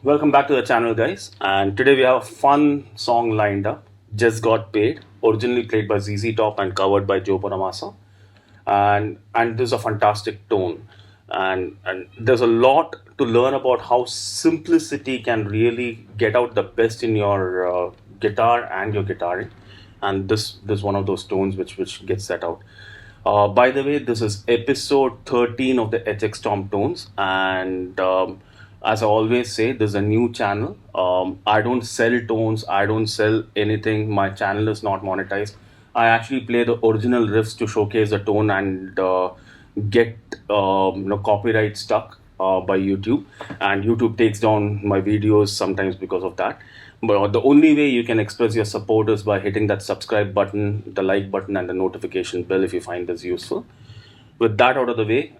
Welcome back to the channel, guys. And today we have a fun song lined up. Just Got Paid, originally played by ZZ Top and covered by Joe Bonamassa. And there's a fantastic tone. And there's a lot to learn about how simplicity can really get out the best in your guitar and your guitaring. And this one of those tones which gets that out. By the way, this is episode 13 of the HX Stomp tones, and as I always say, this is a new channel. I don't sell tones, I don't sell anything. My channel is not monetized. I actually play the original riffs to showcase the tone and get copyright stuck by YouTube, and YouTube takes down my videos sometimes because of that. But the only way you can express your support is by hitting that subscribe button, the like button, and the notification bell if you find this useful. With that out of the way,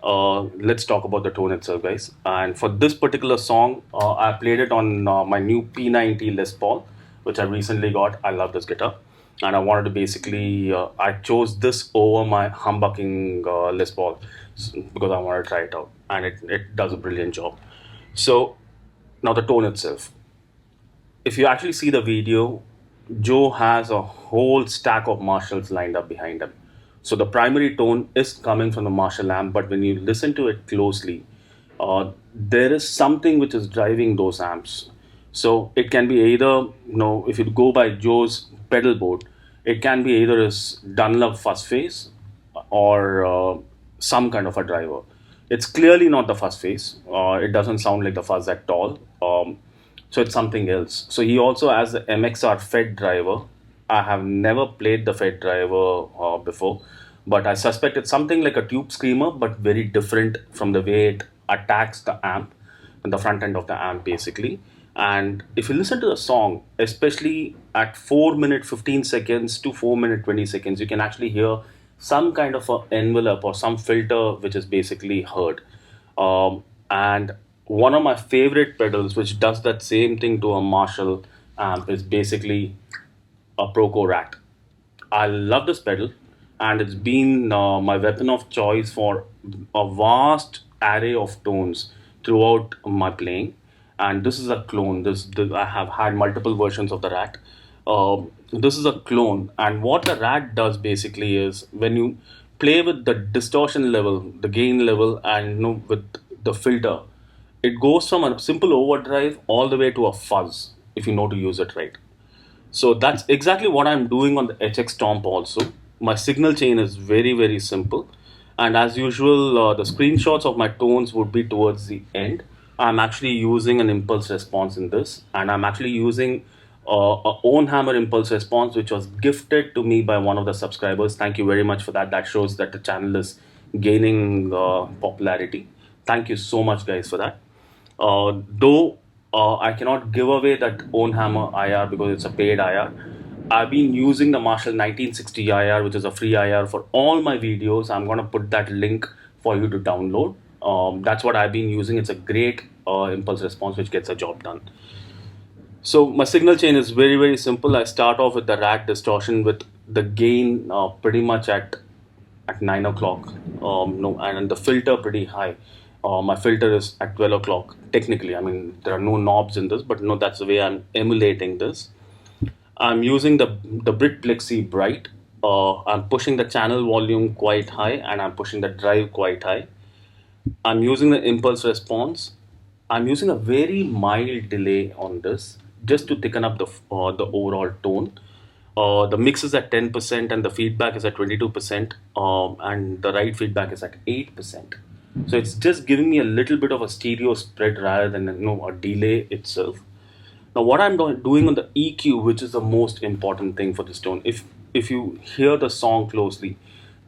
let's talk about the tone itself, guys. And for this particular song, I played it on my new P90 Les Paul, which I recently got. I love this guitar, and I wanted to basically I chose this over my humbucking Les Paul because I wanted to try it out, and it does a brilliant job. So now the tone itself. If you actually see the video, Joe has a whole stack of Marshalls lined up behind him. So the primary tone is coming from the Marshall amp, but when you listen to it closely, there is something which is driving those amps. So it can be either, if you go by Joe's pedal board, it can be either his Dunlop fuzz face or some kind of a driver. It's clearly not the fuzz face. It doesn't sound like the fuzz at all. So it's something else. So he also has the MXR Fed driver. I have never played the Fed driver before, but I suspect it's something like a tube screamer, but very different from the way it attacks the amp, the front end of the amp basically. And if you listen to the song, especially at 4 minute 15 seconds to 4 minute 20 seconds, you can actually hear some kind of a envelope or some filter which is basically heard. And one of my favorite pedals which does that same thing to a Marshall amp is basically a Proco Rat. I love this pedal, and it's been my weapon of choice for a vast array of tones throughout my playing. And this is a clone. This I have had multiple versions of the Rat. This is a clone, and what the Rat does basically is when you play with the distortion level, the gain level, and with the filter, it goes from a simple overdrive all the way to a fuzz if you know to use it right. So that's exactly what I'm doing on the HX Stomp also. My signal chain is very, very simple. And as usual, the screenshots of my tones would be towards the end. I'm actually using an impulse response in this. And I'm actually using a own hammer impulse response, which was gifted to me by one of the subscribers. Thank you very much for that. That shows that the channel is gaining popularity. Thank you so much, guys, for that. Though I cannot give away that own hammer IR because it's a paid IR. I've been using the Marshall 1960 IR, which is a free IR for all my videos. I'm going to put that link for you to download. That's what I've been using. It's a great impulse response which gets a job done. So my signal chain is very, very simple. I start off with the Rat distortion with the gain pretty much at 9 o'clock. And the filter pretty high. My filter is at 12 o'clock technically. I mean, there are no knobs in this, but no, that's the way I'm emulating this. I'm using the Brit Plexi Bright. I'm pushing the channel volume quite high, and I'm pushing the drive quite high. I'm using the impulse response. I'm using a very mild delay on this just to thicken up the overall tone. The mix is at 10% and the feedback is at 22%, and the right feedback is at 8%. So it's just giving me a little bit of a stereo spread rather than a delay itself. Now, what I'm doing on the EQ, which is the most important thing for this tone, if you hear the song closely,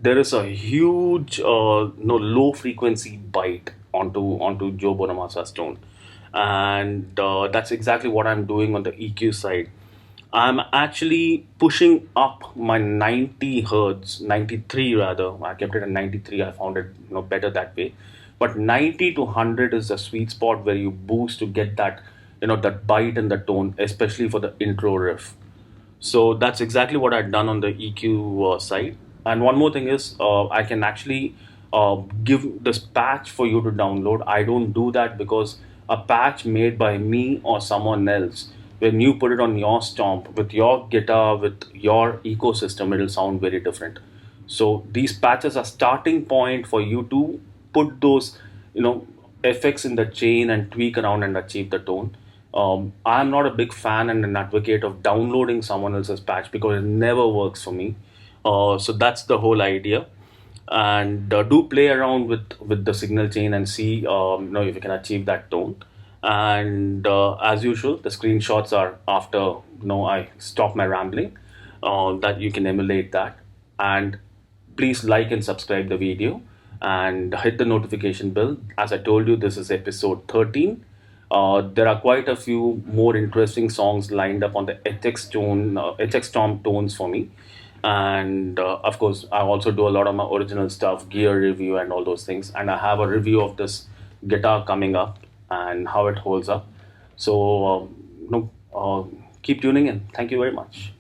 there is a huge low frequency bite onto Joe Bonamassa's tone, and that's exactly what I'm doing on the EQ side. I'm actually pushing up my 90 hertz, 93 rather. I kept it at 93. I found it better that way. But 90 to 100 is the sweet spot where you boost to get that that bite in the tone, especially for the intro riff. So that's exactly what I've done on the EQ side. And one more thing is, I can actually give this patch for you to download. I don't do that because a patch made by me or someone else, when you put it on your Stomp with your guitar, with your ecosystem, it'll sound very different. So these patches are starting point for you to put those, effects in the chain and tweak around and achieve the tone. I'm not a big fan and an advocate of downloading someone else's patch because it never works for me. So that's the whole idea. And do play around with the signal chain and see if you can achieve that tone. And as usual, the screenshots are after I stop my rambling. That you can emulate that. And please like and subscribe the video and hit the notification bell. As I told you, this is episode 13. There are quite a few more interesting songs lined up on the HX Stomp tones for me. And of course, I also do a lot of my original stuff, gear review, and all those things. And I have a review of this guitar coming up and how it holds up. So, keep tuning in. Thank you very much.